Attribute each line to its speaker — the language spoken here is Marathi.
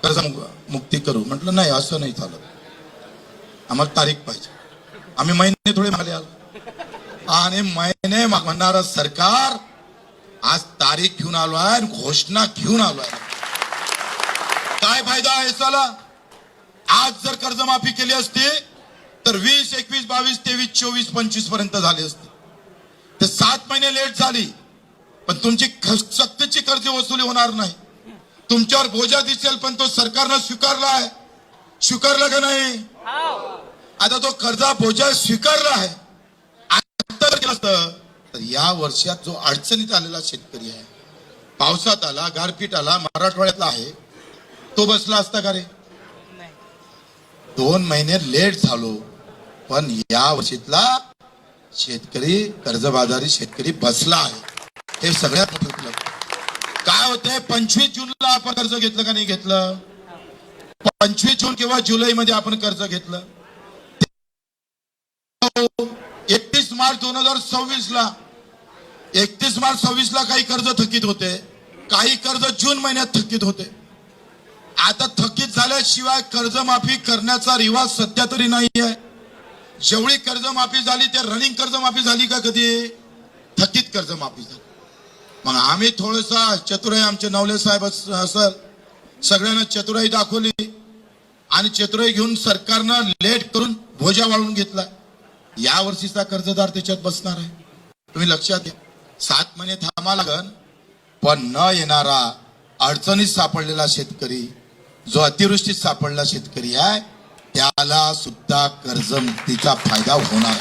Speaker 1: कर्ज मुक्ती करू. म्हटलं नाही, असं नाही चालत, आम्हाला तारीख पाहिजे. आम्ही महिने थोडे मागे आलो आणि महिने म्हणणारं सरकार आज तारीख घेऊन आलो आहे, घोषणा घेऊन आलो आहे. काय फायदा आहे चला? आज जर कर्जमाफी केली असती तर 20, 21, 22, 23, 24, 25 पर्यंत झाली असती. ते 7 महिने लेट झाली, पण तुमची सक्तीची कर्ज वसुली होणार नाही. तुमच्यावर बोजा दिसेल, पण तो सरकारनं स्वीकारला आहे. स्वीकारला का नाही? आता तो कर्जा बोजा स्वीकारला आहे. आता केलं असतं तर या वर्षात जो अडचणीत आलेला शेतकरी आहे, पावसात आला, गारपीट आला, मराठवाड्यातला आहे, तो बसला असता का रे? 2 महिने लेट झालो, पण या वर्षीतला शेतकरी, कर्जबाजारी शेतकरी बसला आहे. हे सगळ्यात मोठं उपलब्ध. काय होते, 25 जूनला आपण कर्ज घेतलं का नाही घेतलं? 25 जून किंवा जुलै मध्ये आपण कर्ज घेतलं. 31 मार्च 2026 ला 31 मार्च 26 ला काही कर्ज थकीत होते, काही कर्ज जून महिन्यात थकीत होते. आता थकीत झाल्याशिवाय कर्जमाफी करण्याचा रिवाज सध्या तरी नाही आहे. जेवढी कर्जमाफी झाली ते रनिंग कर्जमाफी झाली का कधी? थकीत कर्जमाफी झाली. मग आम्ही थोडंसं चतुराई, आमचे नवले साहेब असल, सगळ्यांना चतुराई दाखवली आणि चतुराई घेऊन सरकारनं लेट करून भोजा वाढवून घेतला. या वर्षीचा कर्जदार त्याच्यात बसणार आहे. तुम्ही लक्षात घ्या. 7 महिने थांबा लागन, पण न येणारा, अडचणीत सापडलेला शेतकरी, जो अतिवृष्टीत सापडलेला शेतकरी आहे, त्याला सुद्धा कर्जमुक्तीचा फायदा होणार.